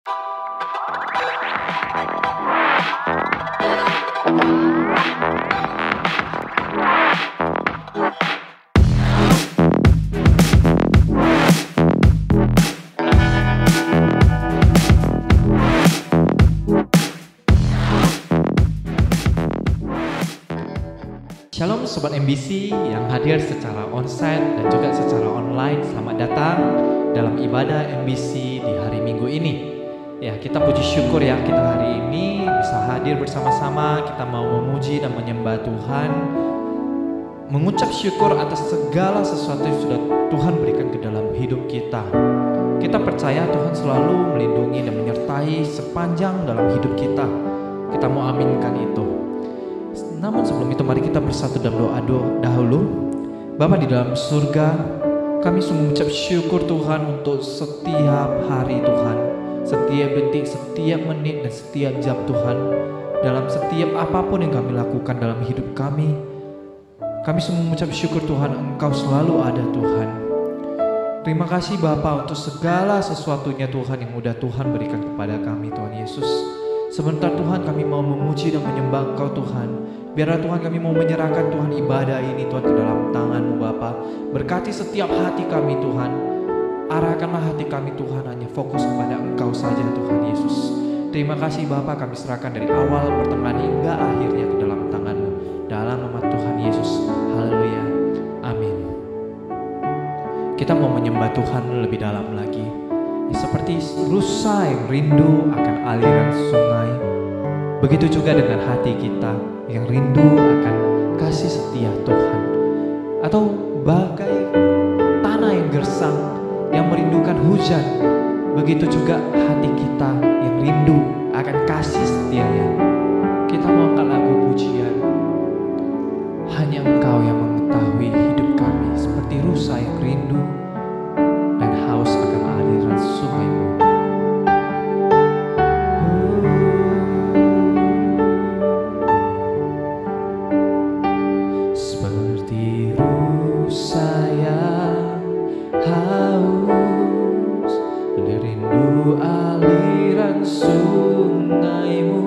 Shalom Sobat MBC yang hadir secara onsite dan juga secara online. Selamat datang dalam ibadah MBC di hari Minggu ini. Ya, kita puji syukur ya, kita hari ini bisa hadir bersama-sama. Kita mau memuji dan menyembah Tuhan, mengucap syukur atas segala sesuatu yang sudah Tuhan berikan ke dalam hidup kita. Kita percaya Tuhan selalu melindungi dan menyertai sepanjang dalam hidup kita. Kita mau aminkan itu. Namun sebelum itu mari kita bersatu dalam doa dahulu. Bapa di dalam surga, kami sungguh mengucap syukur Tuhan untuk setiap hari Tuhan, setiap detik, setiap menit dan setiap jam Tuhan. Dalam setiap apapun yang kami lakukan dalam hidup kami, kami sungguh mengucap syukur Tuhan, Engkau selalu ada Tuhan. Terima kasih Bapa untuk segala sesuatunya Tuhan yang sudah Tuhan berikan kepada kami Tuhan Yesus. Sebentar Tuhan kami mau memuji dan menyembah Engkau Tuhan. Biarlah Tuhan kami mau menyerahkan Tuhan ibadah ini Tuhan ke dalam tangan-Mu Bapa. Berkati setiap hati kami Tuhan. Arahkanlah hati kami Tuhan hanya fokus kepada Engkau saja Tuhan Yesus. Terima kasih Bapa, kami serahkan dari awal pertengahan hingga akhirnya ke dalam tangan-Mu. Dalam nama Tuhan Yesus. Haleluya. Amin. Kita mau menyembah Tuhan lebih dalam lagi. Seperti rusa yang rindu akan aliran sungai, begitu juga dengan hati kita yang rindu akan kasih setia Tuhan. Atau bagai tanah yang gersang yang merindukan hujan, begitu juga hati kita yang rindu akan kasih setianya. Kita mau angkat lagu pujian. Hanya Engkau yang mengetahui hidup kami, seperti rusa yang rindu dan haus akan aliran sungai-Mu. Seperti rusa yang haus dan rindu aliran sungai-Mu,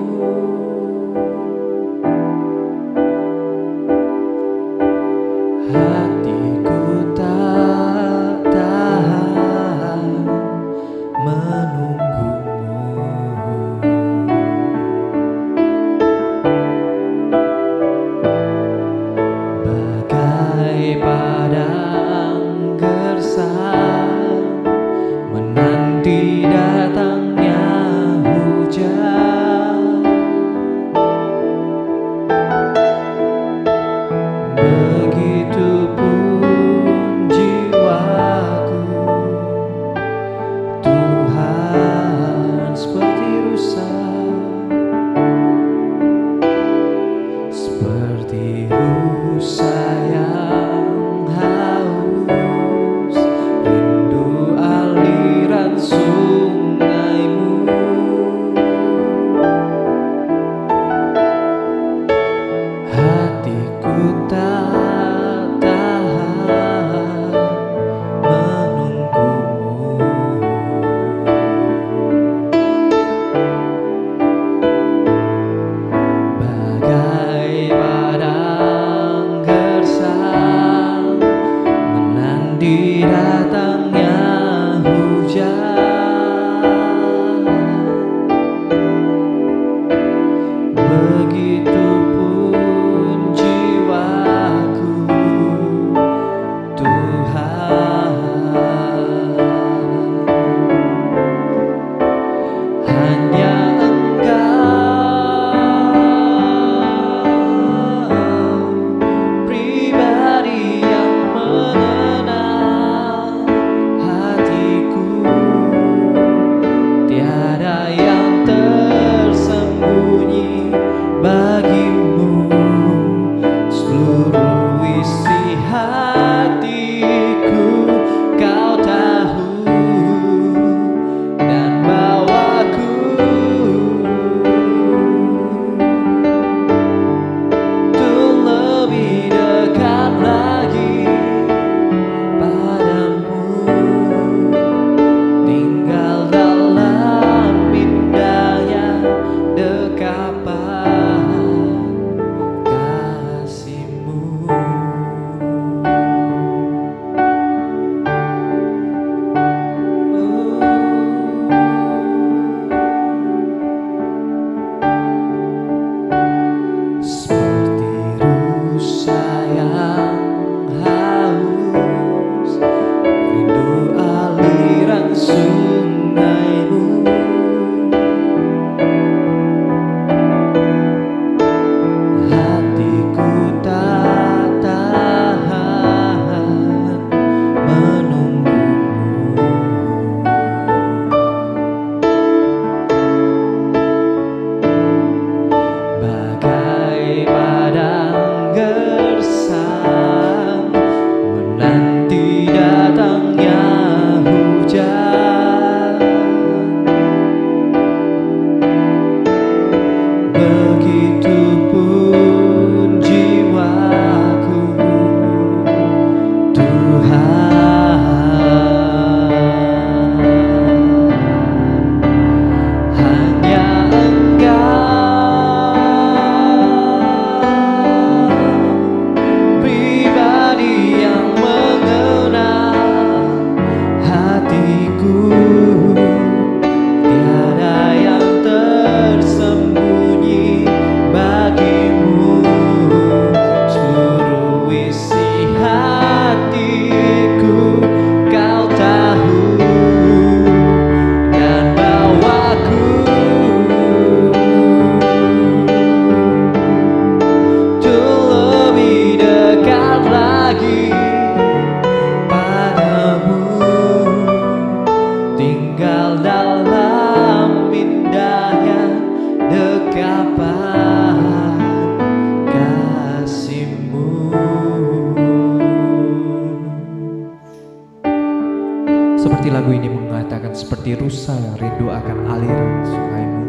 saya rindu akan aliran sungai-Mu,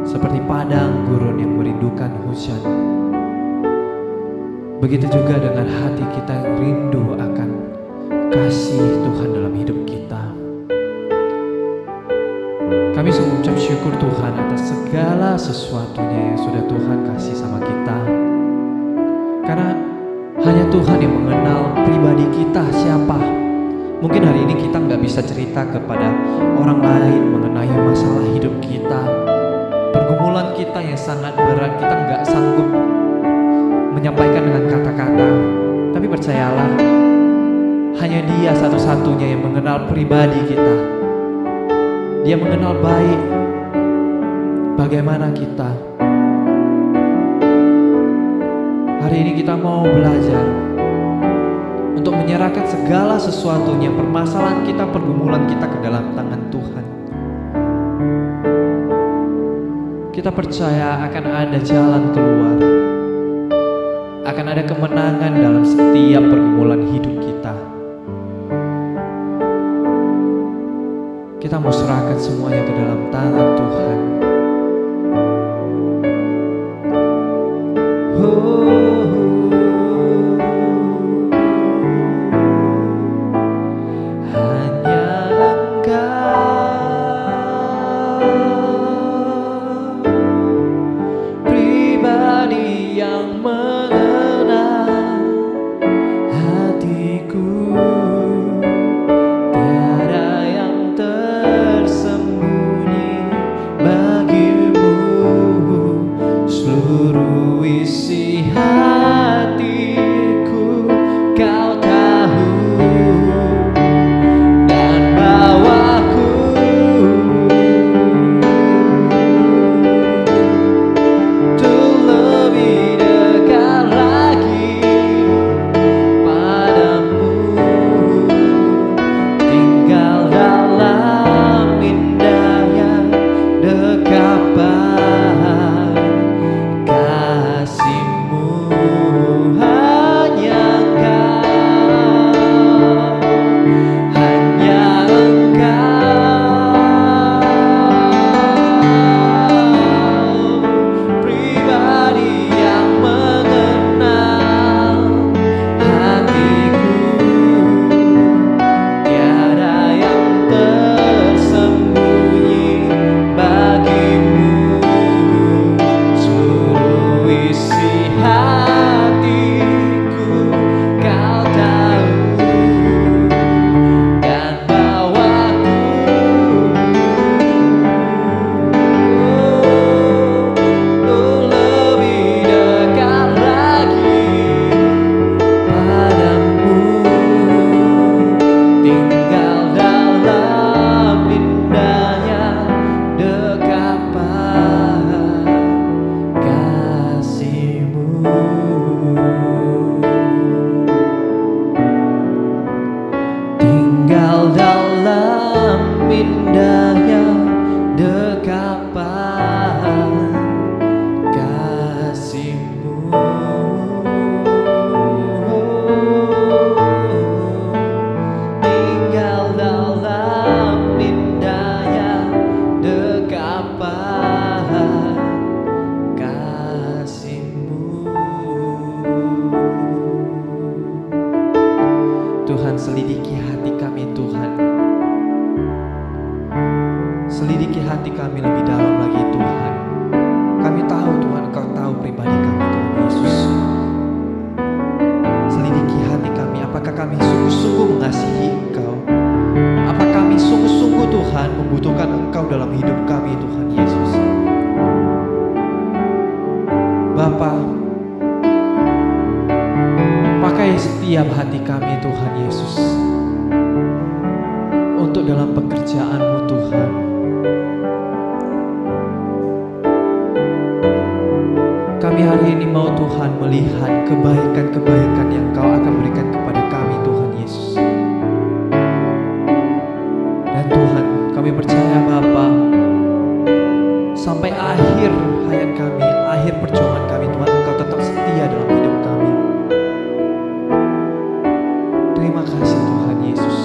seperti padang gurun yang merindukan hujan. Begitu juga dengan hati kita yang rindu akan kasih Tuhan dalam hidup kita. Kami sungguh ucap syukur Tuhan atas segala sesuatunya yang sudah Tuhan kasih sama kita. Karena hanya Tuhan yang mengenal pribadi kita siapa. Mungkin hari ini kita nggak bisa cerita kepada orang lain mengenai masalah hidup kita, pergumulan kita yang sangat berat, kita nggak sanggup menyampaikan dengan kata-kata. Tapi percayalah, hanya Dia satu-satunya yang mengenal pribadi kita. Dia mengenal baik bagaimana kita. Hari ini kita mau belajar untuk menyerahkan segala sesuatunya, permasalahan kita, pergumulan kita ke dalam tangan Tuhan. Kita percaya akan ada jalan keluar, akan ada kemenangan dalam setiap pergumulan hidup kita. Kita mau serahkan semuanya ke dalam tangan Tuhan. Tuhan, selidiki hati kami Tuhan. Selidiki hati kami lebih dalam lagi Tuhan. Kami tahu Tuhan, Engkau tahu pribadi kami Tuhan Yesus. Selidiki hati kami, apakah kami sungguh-sungguh mengasihi Engkau? Apakah kami sungguh-sungguh Tuhan membutuhkan Engkau dalam hidup kami Tuhan Yesus? Bapa, pakai setiap hati kami Tuhan Yesus untuk dalam pekerjaan-Mu Tuhan. Kami hari ini mau Tuhan melihat kebaikan-kebaikan yang Kau akan berikan kepada kami Tuhan Yesus. Dan Tuhan, kami percaya Bapa, sampai akhir hayat kami, akhir perjuangan kami Tuhan, Engkau tetap setia dalam hidup kami. Terima kasih Tuhan Yesus.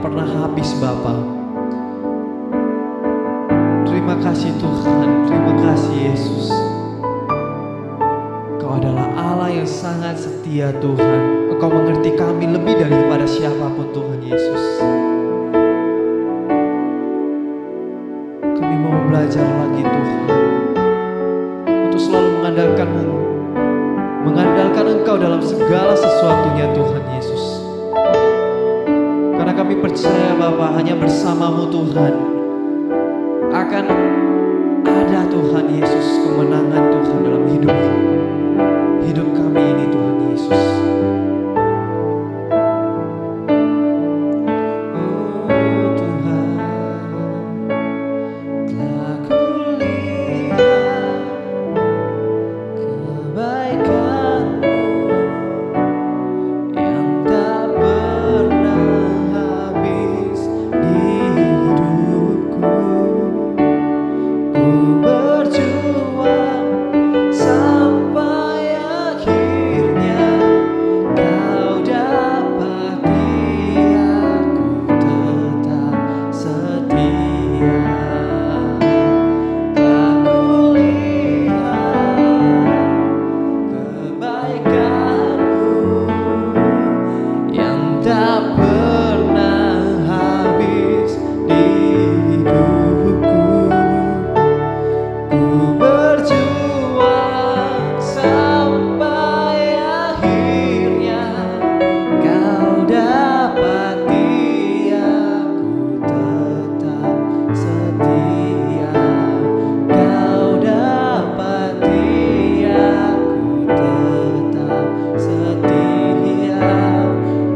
pernah habis Bapa. Terima kasih Tuhan, terima kasih Yesus. Kau adalah Allah yang sangat setia Tuhan. Engkau mengerti kami lebih daripada siapapun Tuhan Yesus. Kami mau belajar lagi Tuhan untuk selalu mengandalkan-Mu, mengandalkan Engkau dalam segala sesuatunya Tuhan Yesus. Karena kami percaya Bapa, hanya bersama-Mu Tuhan akan ada Tuhan Yesus kemenangan Tuhan dalam hidup kami ini Tuhan Yesus. Oh Tuhan, telah kulihat kebaikan-Mu yang tak pernah habis di hidupku. Ku berjuang sampai akhirnya Kau dapati aku tetap setia. Tak kulihat kebaikan-Mu yang tak pernah habis di hidupku. Ku berjuang sampai akhirnya Kau dapati aku tetap setia. Kau dapati aku tetap setia.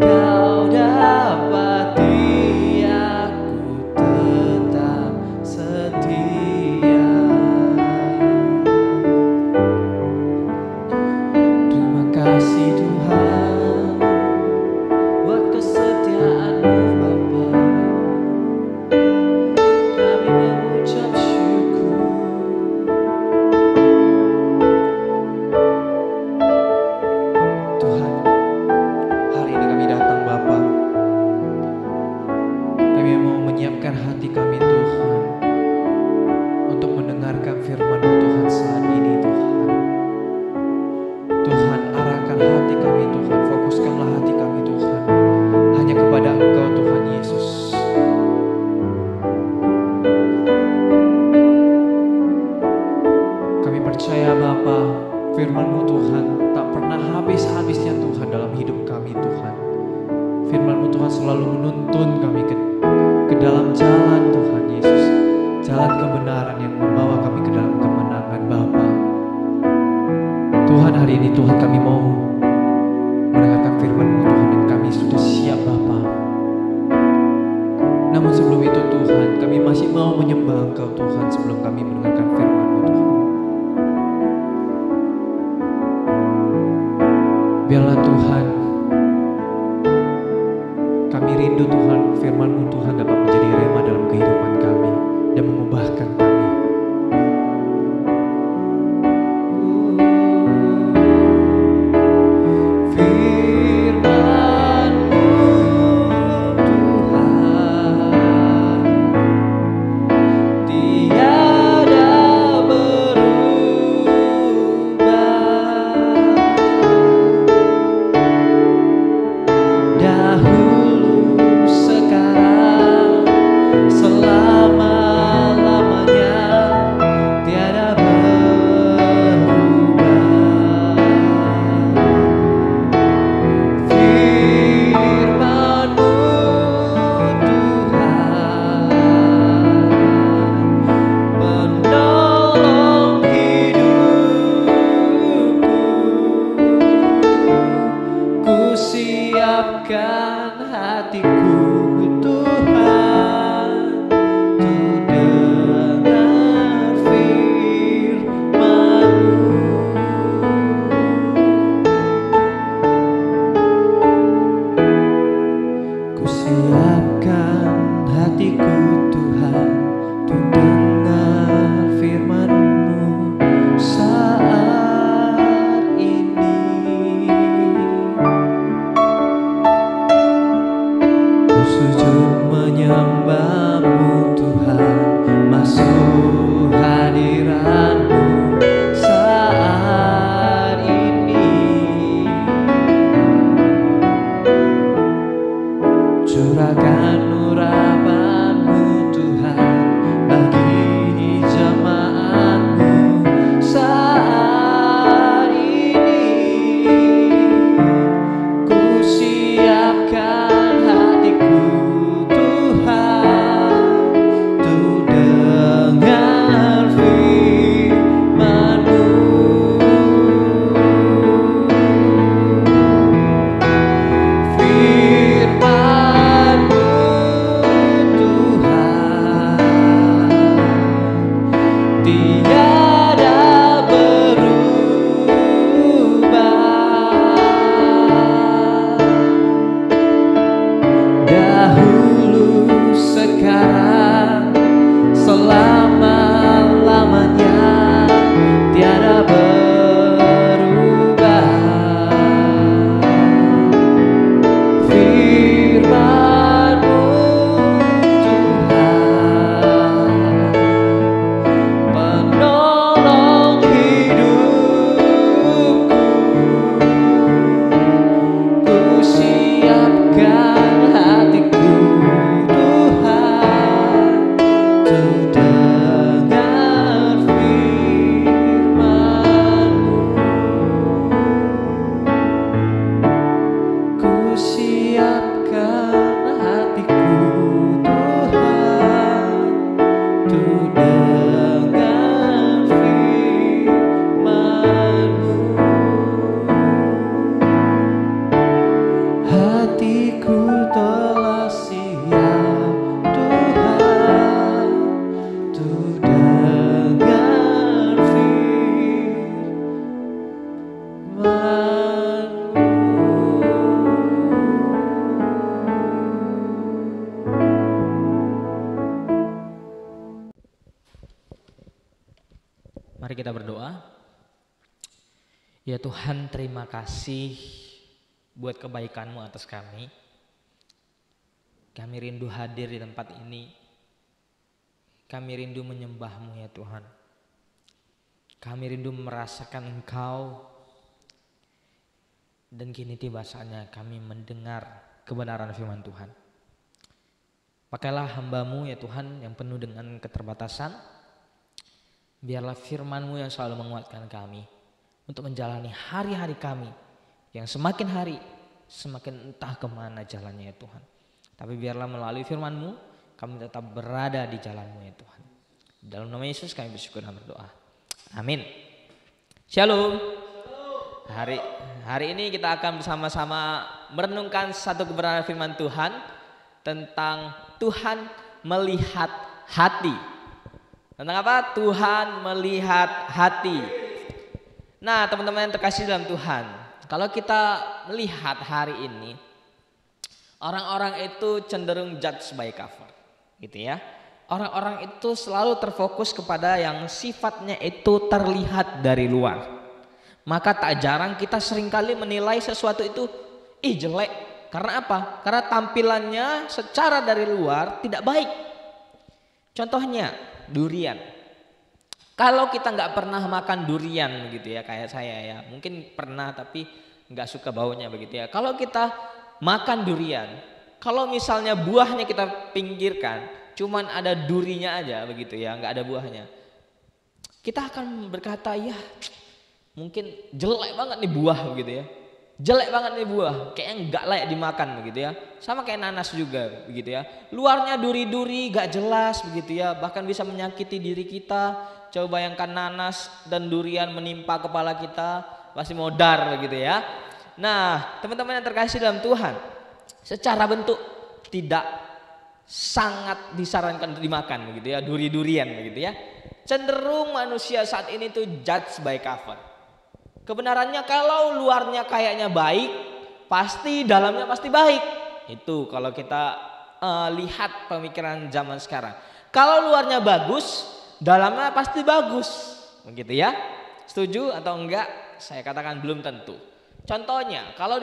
Kau dapati aku tetap setia. Terima kasih Tuhan buat kesetiaan-Mu Bapa. Kami mengucap syukur. Tuhan, hari ini kami datang Bapa. Kami mau menyiapkan hati kami Tuhan untuk mendengarkan firman-Mu Tuhan saat ini Tuhan. Tuhan, arahkan hati kami Tuhan, fokuskanlah hati kami Tuhan hanya kepada Engkau Tuhan Yesus. Kami percaya Bapa, firman-Mu Tuhan tak pernah habis-habisnya Tuhan dalam hidup kami Tuhan. Firman-Mu Tuhan selalu menuntun kami ke dalam jalan Tuhan Yesus, jalan kebenaran yang membawa kami ke dalam kemenangan Bapa. Tuhan, hari ini Tuhan kami mau mendengarkan firman-Mu Tuhan, dan kami sudah siap Bapa. Namun sebelum itu Tuhan, kami masih mau menyembah Engkau Tuhan sebelum kami mendengarkan firman-Mu Tuhan. Biarlah Tuhan, kami rindu Tuhan, firman-Mu Tuhan dapat menjadi rema dalam kehidupan kami dan mengubahkan kami. Yesus Ya Tuhan, terima kasih buat kebaikan-Mu atas kami. Kami rindu hadir di tempat ini. Kami rindu menyembah-Mu ya Tuhan. Kami rindu merasakan Engkau. Dan kini tiba saatnya kami mendengar kebenaran firman Tuhan. Pakailah hamba-Mu ya Tuhan yang penuh dengan keterbatasan. Biarlah firman-Mu yang selalu menguatkan kami untuk menjalani hari-hari kami yang semakin hari semakin entah kemana jalannya ya Tuhan. Tapi biarlah melalui firman-Mu kami tetap berada di jalan-Mu ya Tuhan. Dalam nama Yesus kami bersyukur dan berdoa. Amin. Shalom. Hari ini kita akan bersama-sama merenungkan satu kebenaran firman Tuhan tentang Tuhan melihat hati. Tentang apa? Tuhan melihat hati. Nah, teman-teman yang terkasih dalam Tuhan, kalau kita melihat hari ini, orang-orang itu cenderung judge by cover, gitu ya. Orang-orang itu selalu terfokus kepada yang sifatnya itu terlihat dari luar. Maka tak jarang kita seringkali menilai sesuatu itu jelek. Karena apa? Karena tampilannya secara dari luar tidak baik. Contohnya durian. Kalau kita nggak pernah makan durian begitu ya, kayak saya ya, mungkin pernah tapi nggak suka baunya begitu ya. Kalau kita makan durian, kalau misalnya buahnya kita pinggirkan, cuman ada durinya aja begitu ya, nggak ada buahnya, kita akan berkata ya mungkin jelek banget nih buah begitu ya, jelek banget nih buah, kayaknya nggak layak dimakan begitu ya. Sama kayak nanas juga begitu ya, luarnya duri-duri nggak jelas begitu ya, bahkan bisa menyakiti diri kita. Coba bayangkan nanas dan durian menimpa kepala kita, pasti modar begitu ya. Nah, teman-teman yang terkasih dalam Tuhan, secara bentuk tidak sangat disarankan untuk dimakan begitu ya, duri-durian begitu ya. Cenderung manusia saat ini tuh judge by cover. Kebenarannya kalau luarnya kayaknya baik, pasti dalamnya pasti baik. Itu kalau kita lihat pemikiran zaman sekarang. Kalau luarnya bagus, dalamnya pasti bagus, begitu ya. Setuju atau enggak? Saya katakan belum tentu. Contohnya, kalau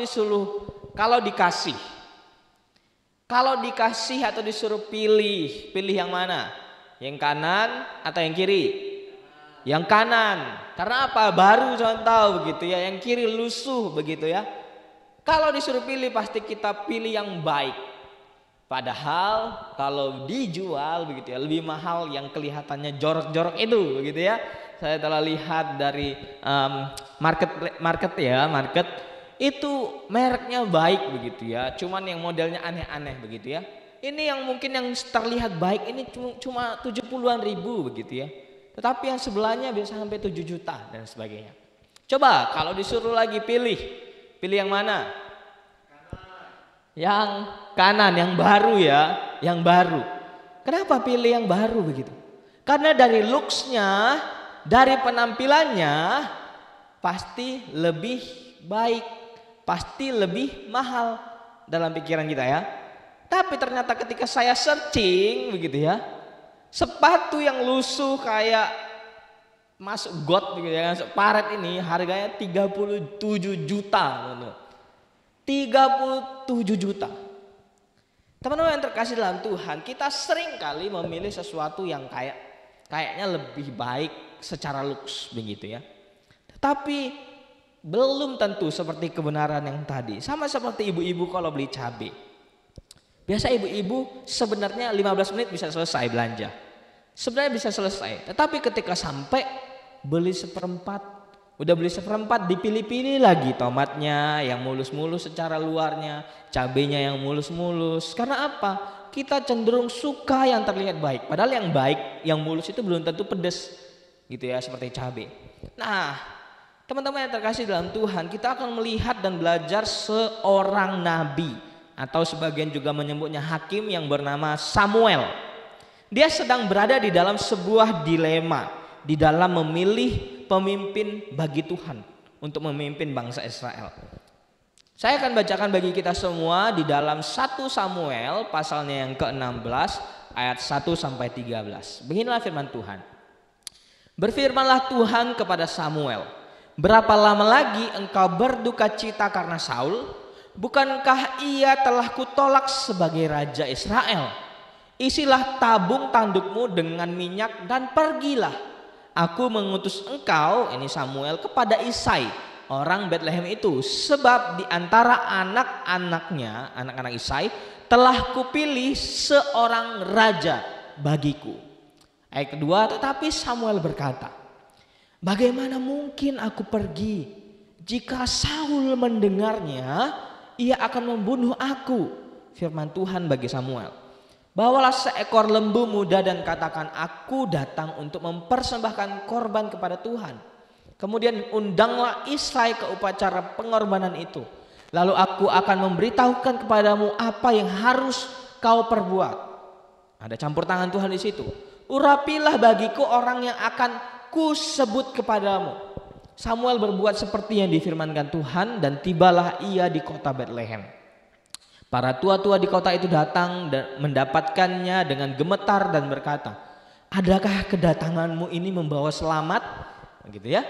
dikasih atau disuruh pilih yang mana? Yang kanan atau yang kiri? Yang kanan. Karena apa? Baru contoh begitu ya. Yang kiri lusuh begitu ya. Kalau disuruh pilih pasti kita pilih yang baik. Padahal kalau dijual begitu ya, lebih mahal yang kelihatannya jorok-jorok itu begitu ya. Saya telah lihat dari market itu mereknya baik begitu ya, cuman yang modelnya aneh-aneh begitu ya. Ini yang mungkin yang terlihat baik ini cuma 70-an ribu begitu ya, tetapi yang sebelahnya bisa sampai 7 juta dan sebagainya. Coba kalau disuruh lagi pilih yang mana? Yang kanan, yang baru ya, yang baru. Kenapa pilih yang baru begitu? Karena dari looks-nya, dari penampilannya pasti lebih baik, pasti lebih mahal dalam pikiran kita ya. Tapi ternyata ketika saya searching begitu ya, sepatu yang lusuh kayak masuk got begitu ya, masuk paret ini harganya 37 juta. 37 juta. Teman-teman yang terkasih dalam Tuhan, kita sering kali memilih sesuatu yang kayaknya lebih baik secara looks begitu ya. Tetapi belum tentu seperti kebenaran yang tadi. Sama seperti ibu-ibu kalau beli cabai. Biasa ibu-ibu sebenarnya 15 menit bisa selesai belanja. Sebenarnya bisa selesai. Tetapi ketika sampai beli seperempat, udah beli seperempat, dipilih-pilih lagi tomatnya yang mulus-mulus secara luarnya, cabenya yang mulus-mulus. Karena apa? Kita cenderung suka yang terlihat baik. Padahal yang baik, yang mulus itu belum tentu pedas gitu ya, seperti cabai. Nah, teman-teman yang terkasih dalam Tuhan, kita akan melihat dan belajar seorang nabi, atau sebagian juga menyebutnya hakim, yang bernama Samuel. Dia sedang berada di dalam sebuah dilema, di dalam memilih pemimpin bagi Tuhan untuk memimpin bangsa Israel. Saya akan bacakan bagi kita semua di dalam 1 Samuel pasalnya yang ke-16 ayat 1 sampai 13. Beginilah firman Tuhan. Berfirmanlah Tuhan kepada Samuel, berapa lama lagi engkau berduka cita karena Saul? Bukankah ia telah kutolak sebagai raja Israel? Isilah tabung tandukmu dengan minyak dan pergilah. Aku mengutus engkau," ini Samuel, "kepada Isai orang Bethlehem itu, sebab di antara anak-anak Isai telah kupilih seorang raja bagiku." Ayat kedua, tetapi Samuel berkata, "Bagaimana mungkin aku pergi? Jika Saul mendengarnya, ia akan membunuh aku." Firman Tuhan bagi Samuel, "Bawalah seekor lembu muda dan katakan, aku datang untuk mempersembahkan korban kepada Tuhan. Kemudian undanglah Isai ke upacara pengorbanan itu. Lalu aku akan memberitahukan kepadamu apa yang harus kau perbuat." Ada campur tangan Tuhan di situ. "Urapilah bagiku orang yang akan ku sebut kepadamu." Samuel berbuat seperti yang difirmankan Tuhan dan tibalah ia di kota Bethlehem. Para tua-tua di kota itu datang dan mendapatkannya dengan gemetar dan berkata, "Adakah kedatanganmu ini membawa selamat?" Begitu ya.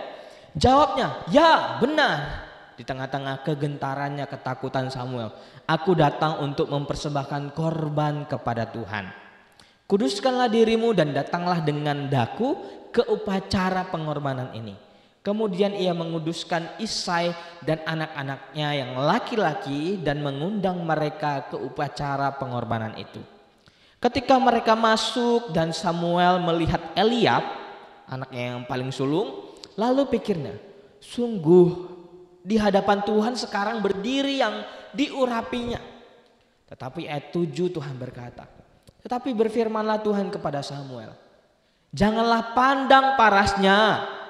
Jawabnya, "Ya, benar." Di tengah-tengah kegentarannya, ketakutan Samuel, "Aku datang untuk mempersembahkan korban kepada Tuhan. Kuduskanlah dirimu dan datanglah dengan daku ke upacara pengorbanan ini." Kemudian ia menguduskan Isai dan anak-anaknya yang laki-laki dan mengundang mereka ke upacara pengorbanan itu. Ketika mereka masuk dan Samuel melihat Eliab, anaknya yang paling sulung, lalu pikirnya, "Sungguh di hadapan Tuhan sekarang berdiri yang diurapinya." Tetapi ayat 7 Tuhan berkata, "Tetapi berfirmanlah Tuhan kepada Samuel, janganlah pandang parasnya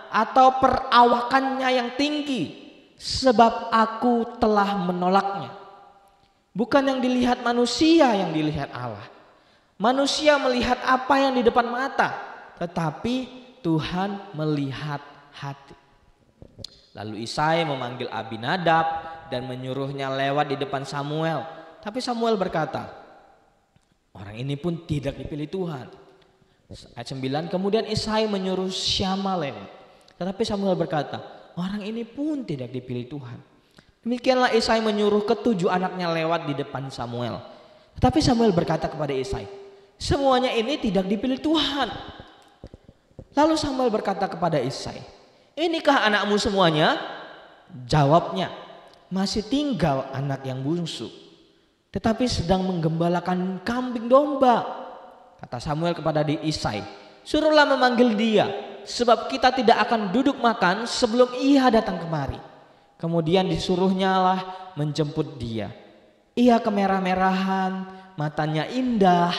atau perawakannya yang tinggi, sebab aku telah menolaknya. Bukan yang dilihat manusia yang dilihat Allah. Manusia melihat apa yang di depan mata, tetapi Tuhan melihat hati." Lalu Isai memanggil Abinadab dan menyuruhnya lewat di depan Samuel. Tapi Samuel berkata, "Orang ini pun tidak dipilih Tuhan." Ayat 9, kemudian Isai menyuruh Syama lewat. Tetapi Samuel berkata, "Orang ini pun tidak dipilih Tuhan." Demikianlah Isai menyuruh ketujuh anaknya lewat di depan Samuel. Tetapi Samuel berkata kepada Isai, "Semuanya ini tidak dipilih Tuhan." Lalu Samuel berkata kepada Isai, "Inikah anakmu semuanya?" Jawabnya, "Masih tinggal anak yang bungsu, tetapi sedang menggembalakan kambing domba." Kata Samuel kepada Isai, "Suruhlah memanggil dia, sebab kita tidak akan duduk makan sebelum ia datang kemari." Kemudian disuruhnyalah menjemput dia. Ia kemerah-merahan, matanya indah,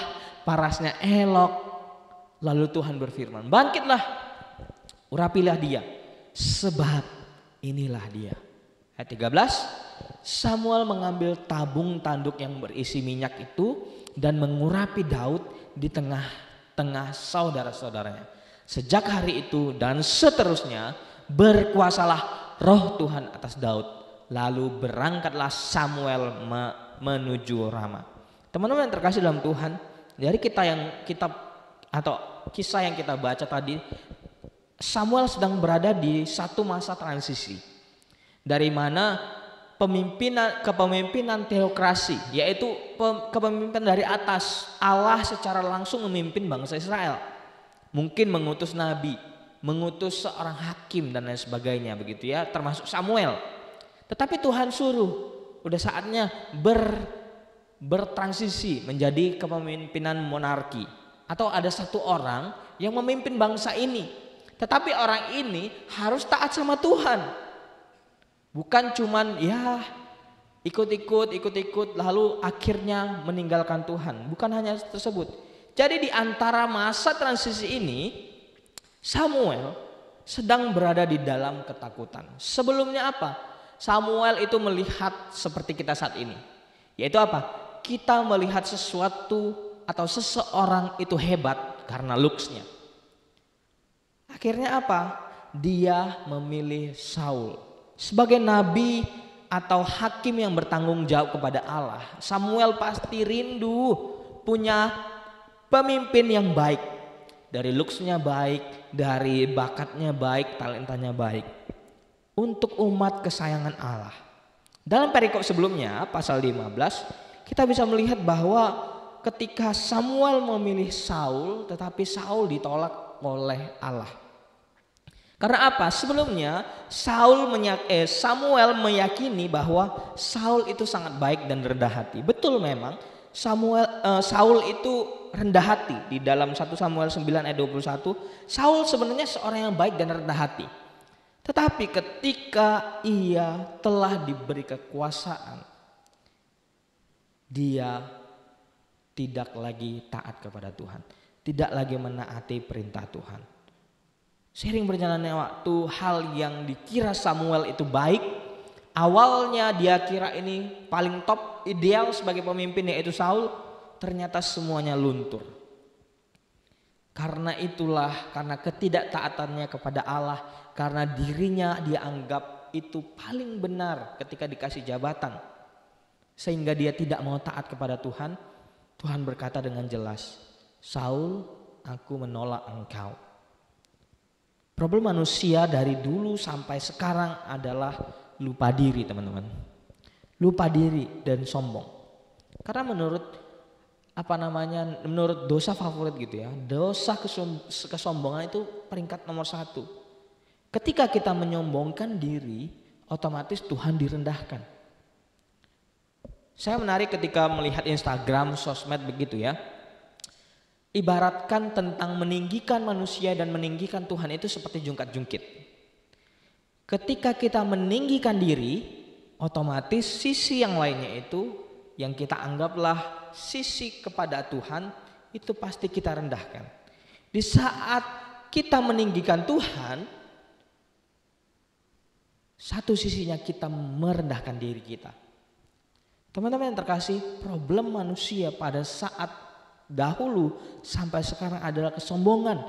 parasnya elok. Lalu Tuhan berfirman, "Bangkitlah, urapilah dia, sebab inilah dia." Ayat 13, Samuel mengambil tabung tanduk yang berisi minyak itu dan mengurapi Daud di tengah-tengah saudara-saudaranya. Sejak hari itu dan seterusnya berkuasalah roh Tuhan atas Daud. Lalu berangkatlah Samuel menuju Rama. Teman-teman yang terkasih dalam Tuhan, dari kisah yang kita baca tadi, Samuel sedang berada di satu masa transisi. Dari mana kepemimpinan teokrasi, yaitu kepemimpinan dari atas, Allah secara langsung memimpin bangsa Israel. Mungkin mengutus nabi, mengutus seorang hakim dan lain sebagainya begitu ya, termasuk Samuel. Tetapi Tuhan suruh, udah saatnya bertransisi menjadi kepemimpinan monarki, atau ada satu orang yang memimpin bangsa ini. Tetapi orang ini harus taat sama Tuhan. Bukan cuman ya ikut-ikut lalu akhirnya meninggalkan Tuhan. Bukan hanya tersebut. Jadi di antara masa transisi ini, Samuel sedang berada di dalam ketakutan. Sebelumnya apa? Samuel itu melihat seperti kita saat ini. Yaitu apa? Kita melihat sesuatu atau seseorang itu hebat karena looks-nya. Akhirnya apa? Dia memilih Saul sebagai nabi atau hakim yang bertanggung jawab kepada Allah. Samuel pasti rindu punya pemimpin yang baik, dari looks-nya baik, dari bakatnya baik, talentanya baik. untuk umat kesayangan Allah. Dalam perikop sebelumnya, pasal 15, kita bisa melihat bahwa ketika Samuel memilih Saul, tetapi Saul ditolak oleh Allah. Karena apa? Sebelumnya Samuel meyakini bahwa Saul itu sangat baik dan rendah hati. Betul memang Saul itu rendah hati. Di dalam 1 Samuel 9 ayat 21, Saul sebenarnya seorang yang baik dan rendah hati. Tetapi ketika ia telah diberi kekuasaan, dia tidak lagi taat kepada Tuhan, tidak lagi menaati perintah Tuhan. Seiring berjalannya waktu, hal yang dikira Samuel itu baik, awalnya dia kira ini paling top, ideal sebagai pemimpin yaitu Saul, ternyata semuanya luntur. Karena itulah, karena ketidaktaatannya kepada Allah, karena dirinya dia anggap itu paling benar ketika dikasih jabatan, sehingga dia tidak mau taat kepada Tuhan. Tuhan berkata dengan jelas, Saul, aku menolak engkau. Problem manusia dari dulu sampai sekarang adalah lupa diri, teman-teman. Lupa diri dan sombong. Karena menurut dosa favorit gitu ya, dosa kesombongan itu peringkat nomor 1. Ketika kita menyombongkan diri, otomatis Tuhan direndahkan. Saya menarik ketika melihat Instagram, sosmed begitu ya. Ibaratkan tentang meninggikan manusia dan meninggikan Tuhan itu seperti jungkat-jungkit. Ketika kita meninggikan diri, otomatis sisi yang lainnya itu yang kita anggaplah sisi kepada Tuhan itu pasti kita rendahkan. Di saat kita meninggikan Tuhan, satu sisinya kita merendahkan diri kita. Teman-teman yang terkasih, problem manusia pada saat dahulu sampai sekarang adalah kesombongan,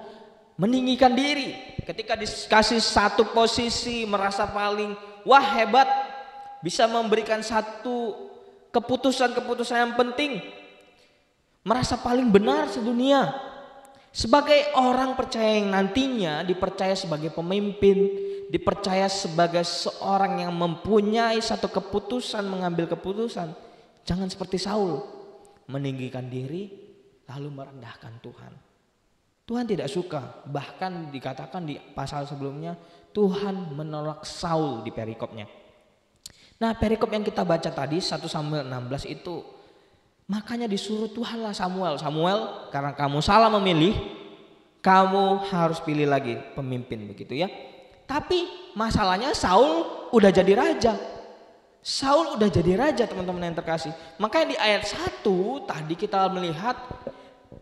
meninggikan diri. Ketika dikasih satu posisi merasa paling wah hebat, bisa memberikan satu keputusan-keputusan yang penting, merasa paling benar sedunia. Sebagai orang percaya yang nantinya dipercaya sebagai pemimpin, dipercaya sebagai seorang yang mempunyai satu keputusan, mengambil keputusan, jangan seperti Saul, meninggikan diri lalu merendahkan Tuhan. Tuhan tidak suka, bahkan dikatakan di pasal sebelumnya Tuhan menolak Saul di perikopnya. Nah, perikop yang kita baca tadi 1 Samuel 16 itu, makanya disuruh Tuhanlah Samuel, karena kamu salah memilih, kamu harus pilih lagi pemimpin begitu ya. Tapi masalahnya Saul udah jadi raja. Saul udah jadi raja, teman-teman yang terkasih. Makanya di ayat 1 tadi kita melihat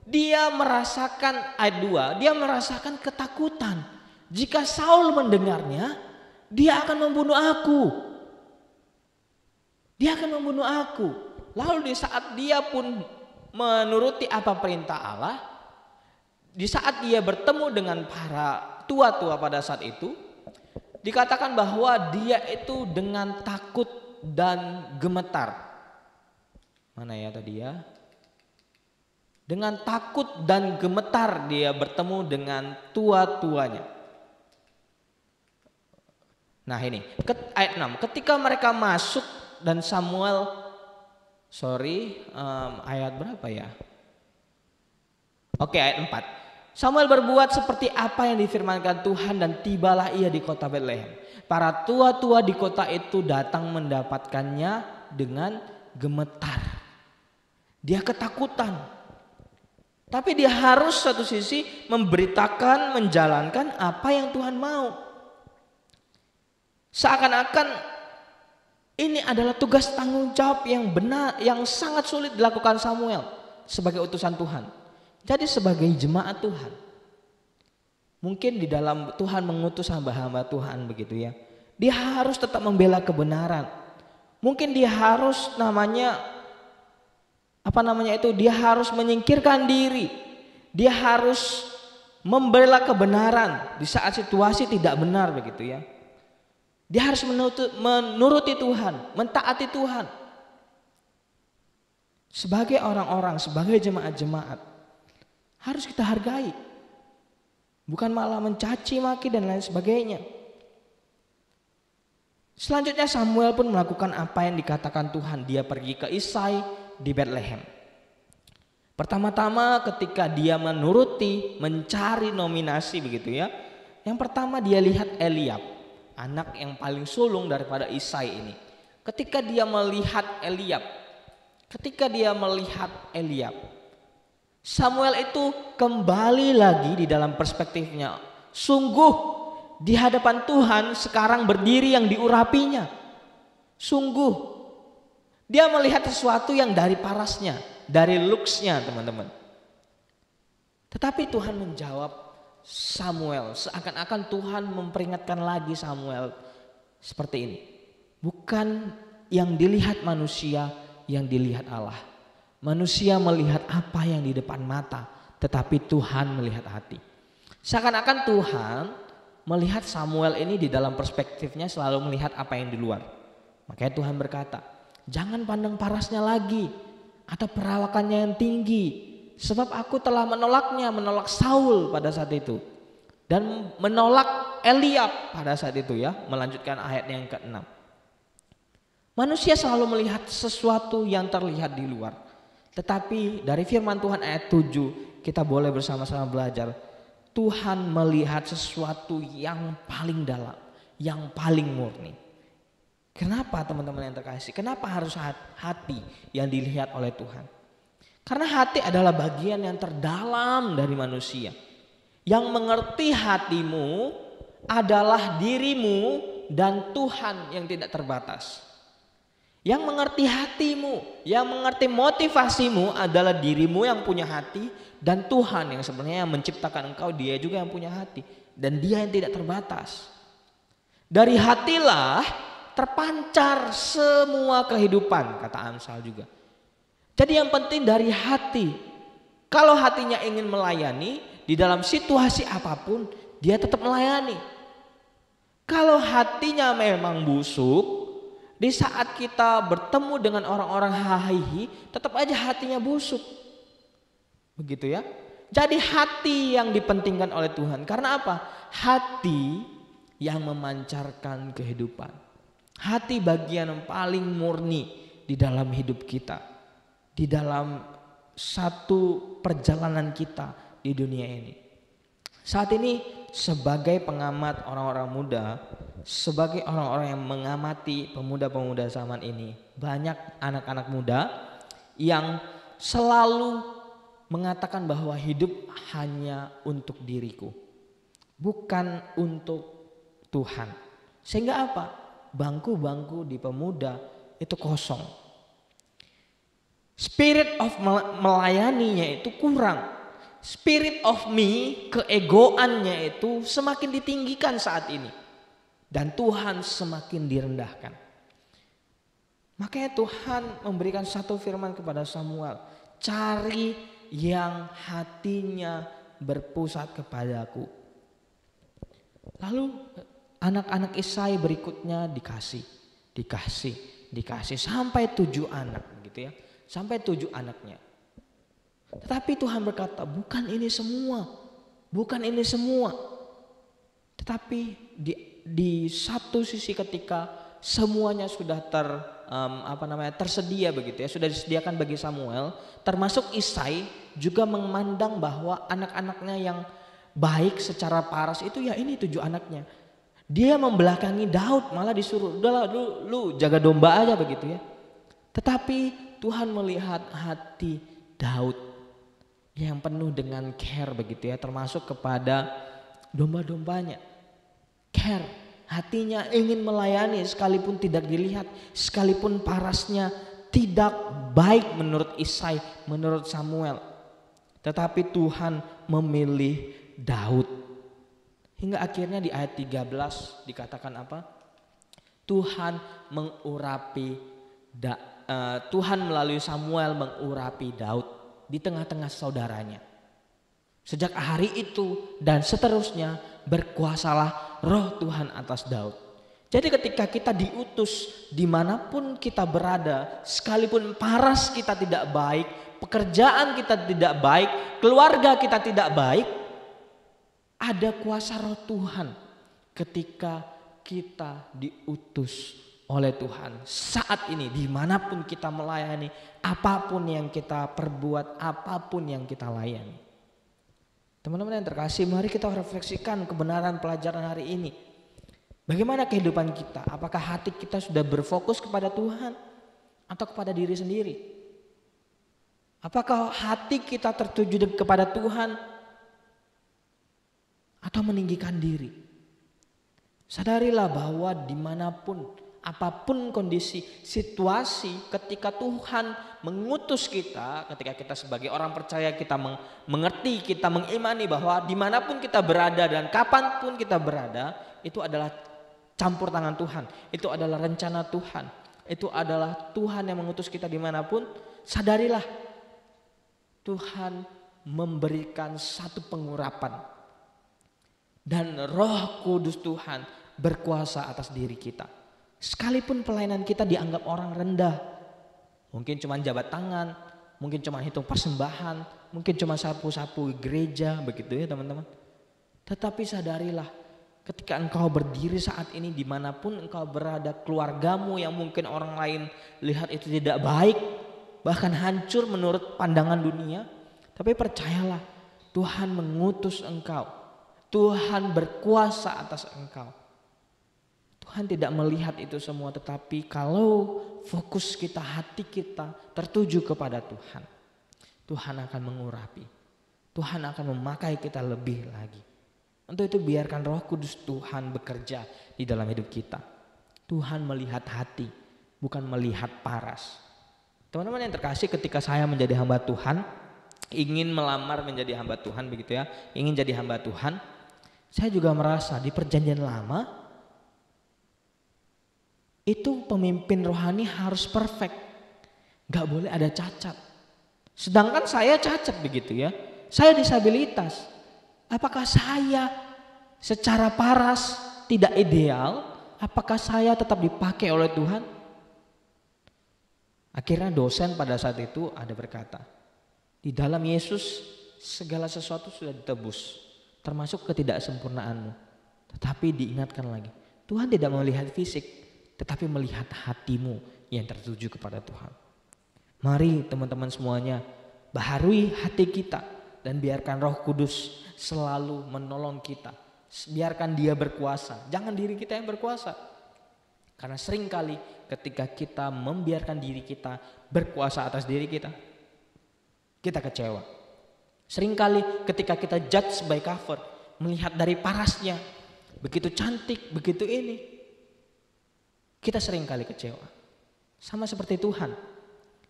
dia merasakan, ayat 2, dia merasakan ketakutan. Jika Saul mendengarnya, dia akan membunuh aku. Dia akan membunuh aku. Lalu di saat dia pun menuruti apa perintah Allah, di saat dia bertemu dengan para tua-tua pada saat itu, dikatakan bahwa dia itu dengan takut dan gemetar. Mana ya tadi ya? Dengan takut dan gemetar dia bertemu dengan tua-tuanya. Nah ini, ayat 6. Ketika mereka masuk dan Samuel, ayat berapa ya? Oke, ayat 4. Samuel berbuat seperti apa yang difirmankan Tuhan dan tibalah ia di kota Betlehem. Para tua-tua di kota itu datang mendapatkannya dengan gemetar. Dia ketakutan. Tapi dia harus satu sisi memberitakan, menjalankan apa yang Tuhan mau. Seakan-akan ini adalah tugas tanggung jawab yang benar, yang sangat sulit dilakukan Samuel sebagai utusan Tuhan. Jadi sebagai jemaat Tuhan, mungkin di dalam Tuhan mengutus hamba-hamba Tuhan begitu ya, dia harus tetap membela kebenaran. Mungkin dia harus dia harus menyingkirkan diri. Dia harus membela kebenaran di saat situasi tidak benar begitu ya. Dia harus menuruti Tuhan, mentaati Tuhan. Sebagai orang-orang, sebagai jemaat-jemaat, harus kita hargai. Bukan malah mencaci maki dan lain sebagainya. Selanjutnya Samuel pun melakukan apa yang dikatakan Tuhan. Dia pergi ke Isai di Bethlehem. Pertama-tama ketika dia mencari nominasi begitu ya. Yang pertama dia lihat Eliab, anak yang paling sulung daripada Isai ini. Ketika dia melihat Eliab, Samuel itu kembali lagi di dalam perspektifnya. Sungguh di hadapan Tuhan sekarang berdiri yang diurapinya. Sungguh dia melihat sesuatu yang dari parasnya, dari looks-nya teman-teman. Tetapi Tuhan menjawab Samuel, seakan-akan Tuhan memperingatkan lagi Samuel seperti ini. Bukan yang dilihat manusia, yang dilihat Allah. Manusia melihat apa yang di depan mata, tetapi Tuhan melihat hati. Seakan-akan Tuhan melihat Samuel ini di dalam perspektifnya selalu melihat apa yang di luar. Makanya Tuhan berkata, jangan pandang parasnya lagi atau perawakannya yang tinggi, sebab aku telah menolak Saul pada saat itu dan menolak Eliab pada saat itu ya. Melanjutkan ayat yang ke-6. Manusia selalu melihat sesuatu yang terlihat di luar, tetapi dari firman Tuhan ayat 7 kita boleh bersama-sama belajar. Tuhan melihat sesuatu yang paling dalam, yang paling murni. Kenapa teman-teman yang terkasih? Kenapa harus hati yang dilihat oleh Tuhan? Karena hati adalah bagian yang terdalam dari manusia. Yang mengerti hatimu adalah dirimu dan Tuhan yang tidak terbatas. Yang mengerti hatimu, yang mengerti motivasimu adalah dirimu yang punya hati dan Tuhan yang sebenarnya menciptakan engkau, dia juga yang punya hati dan dia yang tidak terbatas. Dari hatilah terpancar semua kehidupan, kata Amsal juga. Jadi yang penting dari hati. Kalau hatinya ingin melayani di dalam situasi apapun, dia tetap melayani. Kalau hatinya memang busuk, di saat kita bertemu dengan orang-orang hahihi, tetap aja hatinya busuk. Begitu ya. Jadi hati yang dipentingkan oleh Tuhan. Karena apa? Hati yang memancarkan kehidupan. Hati bagian yang paling murni di dalam hidup kita. Di dalam satu perjalanan kita di dunia ini. Saat ini sebagai pengamat orang-orang muda, sebagai orang-orang yang mengamati pemuda-pemuda zaman ini, banyak anak-anak muda yang selalu mengatakan bahwa hidup hanya untuk diriku, bukan untuk Tuhan. Sehingga apa? Bangku-bangku di pemuda itu kosong. Spirit of melayaninya itu kurang. Spirit of me, keegoannya itu semakin ditinggikan saat ini. Dan Tuhan semakin direndahkan. Makanya Tuhan memberikan satu firman kepada Samuel. Cari yang hatinya berpusat kepadaku. Lalu anak-anak Isai berikutnya dikasih sampai 7 anak gitu ya. Sampai 7 anaknya. Tetapi Tuhan berkata, bukan ini semua. Tetapi di satu sisi ketika semuanya sudah tersedia begitu ya, sudah disediakan bagi Samuel, termasuk Isai juga memandang bahwa anak-anaknya yang baik secara paras itu ya ini 7 anaknya. Dia membelakangi Daud, malah disuruh, udahlah lu jaga domba aja begitu ya. Tetapi Tuhan melihat hati Daud yang penuh dengan care begitu ya, termasuk kepada domba-dombanya. Care, hatinya ingin melayani sekalipun tidak dilihat, sekalipun parasnya tidak baik menurut Isai, menurut Samuel. Tetapi Tuhan memilih Daud. Hingga akhirnya di ayat 13 dikatakan apa? Tuhan melalui Samuel mengurapi Daud di tengah-tengah saudaranya. Sejak hari itu dan seterusnya berkuasalah roh Tuhan atas Daud. Jadi ketika kita diutus dimanapun kita berada, sekalipun paras kita tidak baik, pekerjaan kita tidak baik, keluarga kita tidak baik, ada kuasa roh Tuhan ketika kita diutus oleh Tuhan saat ini, dimanapun kita melayani, apapun yang kita perbuat, apapun yang kita layani. Teman-teman yang terkasih, mari kita refleksikan kebenaran pelajaran hari ini. Bagaimana kehidupan kita? Apakah hati kita sudah berfokus kepada Tuhan atau kepada diri sendiri? Apakah hati kita tertuju kepada Tuhan atau meninggikan diri? Sadarilah bahwa dimanapun, apapun kondisi, situasi, ketika Tuhan mengutus kita, ketika kita sebagai orang percaya, kita mengerti, kita mengimani bahwa dimanapun kita berada dan kapanpun kita berada, itu adalah campur tangan Tuhan, itu adalah rencana Tuhan, itu adalah Tuhan yang mengutus kita dimanapun. Sadarilah Tuhan memberikan satu pengurapan dan Roh Kudus Tuhan berkuasa atas diri kita. Sekalipun pelayanan kita dianggap orang rendah, mungkin cuma jabat tangan, mungkin cuma hitung persembahan, mungkin cuma sapu-sapu gereja, begitu ya teman-teman. Tetapi sadarilah, ketika engkau berdiri saat ini dimanapun engkau berada, keluargamu yang mungkin orang lain lihat itu tidak baik, bahkan hancur menurut pandangan dunia, tapi percayalah Tuhan mengutus engkau, Tuhan berkuasa atas engkau. Tuhan tidak melihat itu semua, tetapi kalau fokus kita, hati kita tertuju kepada Tuhan, Tuhan akan mengurapi, Tuhan akan memakai kita lebih lagi. Untuk itu biarkan Roh Kudus Tuhan bekerja di dalam hidup kita. Tuhan melihat hati, bukan melihat paras. Teman-teman yang terkasih, ketika saya menjadi hamba Tuhan, ingin melamar menjadi hamba Tuhan, begitu ya, ingin jadi hamba Tuhan, saya juga merasa di perjanjian lama itu pemimpin rohani harus perfect, gak boleh ada cacat. Sedangkan saya cacat, begitu ya, saya disabilitas. Apakah saya secara paras tidak ideal? Apakah saya tetap dipakai oleh Tuhan? Akhirnya dosen pada saat itu ada berkata, di dalam Yesus segala sesuatu sudah ditebus, termasuk ketidaksempurnaanmu. Tetapi diingatkan lagi, Tuhan tidak melihat fisik, tetapi melihat hatimu yang tertuju kepada Tuhan. Mari teman-teman semuanya, baharui hati kita dan biarkan Roh Kudus selalu menolong kita. Biarkan Dia berkuasa, jangan diri kita yang berkuasa. Karena seringkali ketika kita membiarkan diri kita berkuasa atas diri kita, kita kecewa. Seringkali ketika kita judge by cover, melihat dari parasnya, begitu cantik, begitu ini, kita seringkali kecewa. Sama seperti Tuhan,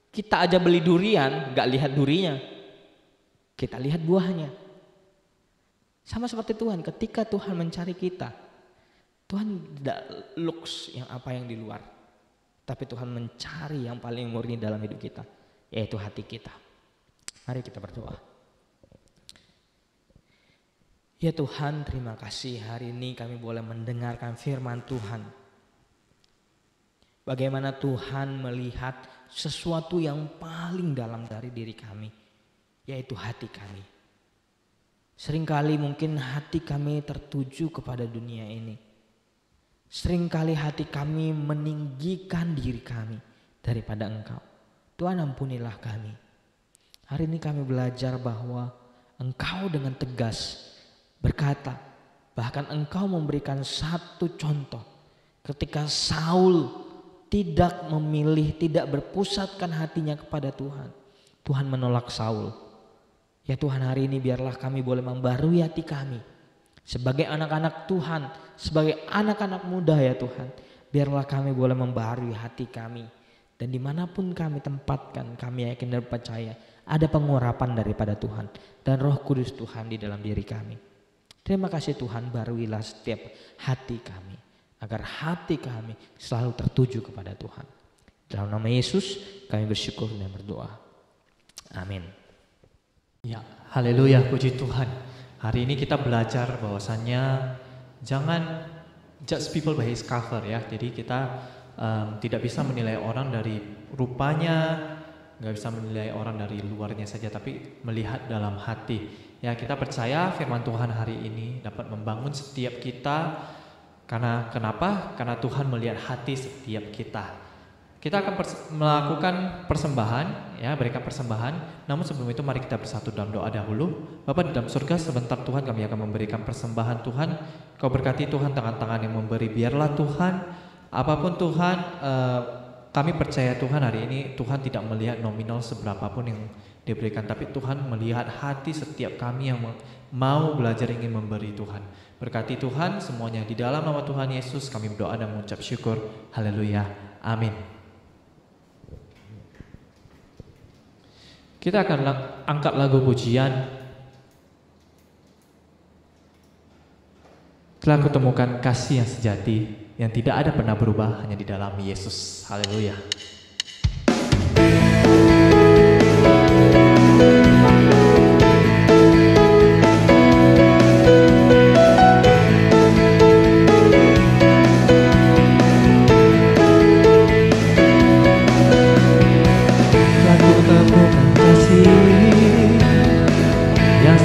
kita aja beli durian gak lihat durinya, kita lihat buahnya. Sama seperti Tuhan, ketika Tuhan mencari kita, Tuhan tidak looks yang apa yang di luar, tapi Tuhan mencari yang paling murni dalam hidup kita, yaitu hati kita. Mari kita berdoa. Ya Tuhan, terima kasih hari ini kami boleh mendengarkan firman Tuhan. Bagaimana Tuhan melihat sesuatu yang paling dalam dari diri kami, yaitu hati kami. Seringkali mungkin hati kami tertuju kepada dunia ini. Seringkali hati kami meninggikan diri kami daripada Engkau. Tuhan, ampunilah kami. Hari ini kami belajar bahwa Engkau dengan tegas berkata, bahkan Engkau memberikan satu contoh ketika Saul tidak memilih, tidak berpusatkan hatinya kepada Tuhan. Tuhan menolak Saul. Ya Tuhan, hari ini biarlah kami boleh membarui hati kami. Sebagai anak-anak Tuhan, sebagai anak-anak muda ya Tuhan, biarlah kami boleh membarui hati kami. Dan dimanapun kami tempatkan, kami yakin dan percaya ada pengurapan daripada Tuhan dan Roh Kudus Tuhan di dalam diri kami. Terima kasih Tuhan, baruilah setiap hati kami, agar hati kami selalu tertuju kepada Tuhan. Dalam nama Yesus kami bersyukur dan berdoa. Amin. Ya, haleluya, puji Tuhan. Hari ini kita belajar bahwasannya jangan judge people by his cover ya. Jadi kita tidak bisa menilai orang dari rupanya, nggak bisa menilai orang dari luarnya saja, tapi melihat dalam hati. Ya, kita percaya firman Tuhan hari ini dapat membangun setiap kita Karena kenapa? Karena Tuhan melihat hati setiap kita. Kita akan melakukan persembahan, ya, berikan persembahan. Namun sebelum itu mari kita bersatu dalam doa dahulu. Bapa di dalam surga, sebentar Tuhan kami akan memberikan persembahan Tuhan. Kau berkati Tuhan tangan-tangan yang memberi, biarlah Tuhan apapun Tuhan, kami percaya Tuhan hari ini Tuhan tidak melihat nominal seberapapun yang diberikan, tapi Tuhan melihat hati setiap kami yang mau belajar ingin memberi Tuhan. Berkati Tuhan semuanya, di dalam nama Tuhan Yesus kami berdoa dan mengucap syukur. Haleluya, amin. Kita akan angkat lagu pujian. Telah kutemukan kasih yang sejati, yang tidak ada pernah berubah, hanya di dalam Yesus. Haleluya.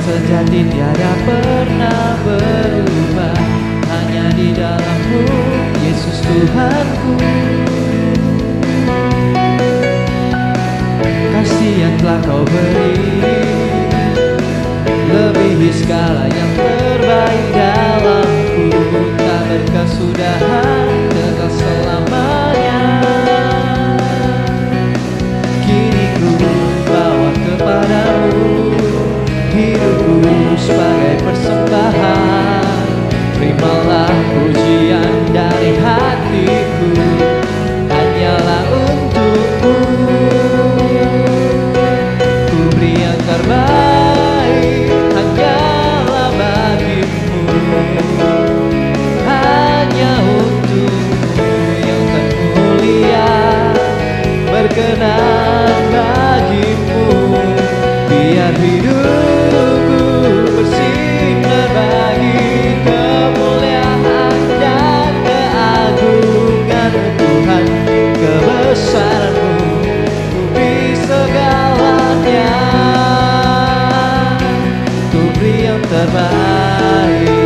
Sejati tiada pernah berubah, hanya di dalam-Mu, Yesus Tuhanku. Kasih yang telah Kau beri lebihi segala yang terbaik dalamku, tak berkesudahan, kekal selamanya. Kini ku bawa kepadamu hidupku sebagai persembahan. Terimalah pujian dari hatiku, hanyalah untukmu. Ku beri yang terbaik, hanyalah bagimu. Hanya untukmu yang termulia, berkenan bagimu. Biar hidupku bersinar bagi kemuliaan dan keagungan Tuhan, kebesaran-Mu, ku beri segalanya. Ku beri yang terbaik.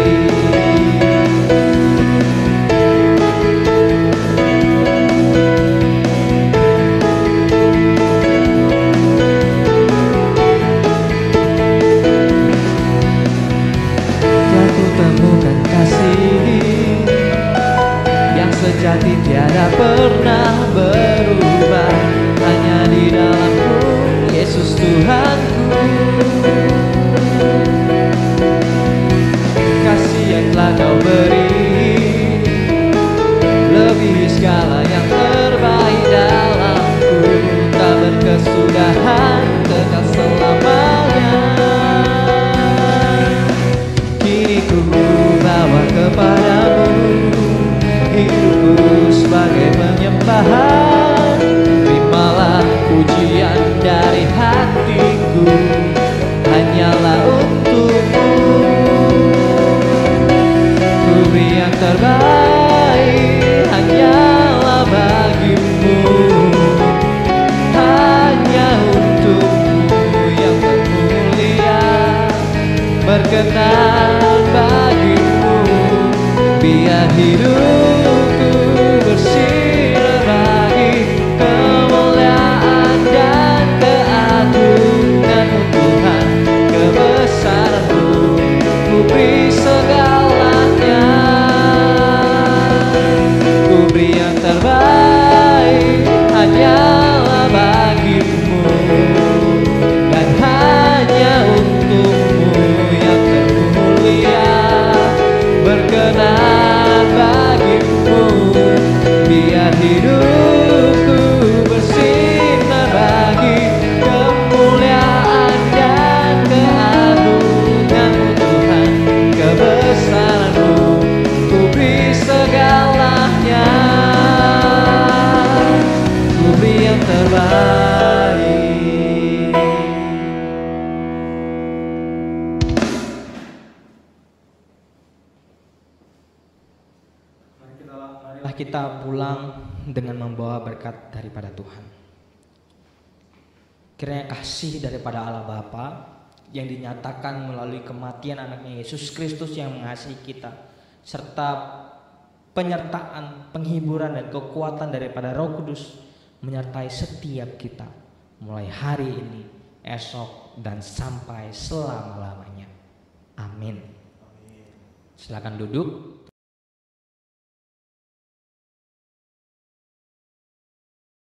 Sejati tiada pernah berubah, hanya di dalam-Mu, Yesus Tuhanku. Kasih yang telah Kau beri lebih segala yang terbaik dalamku, tak berkesudahan, kekal selamanya. Kini ku bawa kepadamu hidupku sebagai penyembahan. Terimalah pujian dari hatiku, hanyalah untukmu. Ku beri yang terbaik, hanyalah bagimu. Hanya untukmu yang termulia, berkenan bagimu. Biar hidupku bersinar bagi kemuliaan dan keagungan Tuhan, kebesaran-Mu, ku beri segalanya. Ku beri yang terbaik, hanyalah bagimu. Dan hanya untukmu yang termulia, berkenan bagimu. Biar hidupku bersinar bagi kemuliaan dan keagungan Tuhan, kebesaran-Mu, ku beri segalanya. Ku beri yang terbaik. Kita pulang dengan membawa berkat daripada Tuhan. Kiranya kasih daripada Allah Bapa yang dinyatakan melalui kematian anaknya Yesus Kristus yang mengasihi kita, serta penyertaan, penghiburan dan kekuatan daripada Roh Kudus menyertai setiap kita mulai hari ini, esok dan sampai selama-lamanya. Amin. Silakan duduk.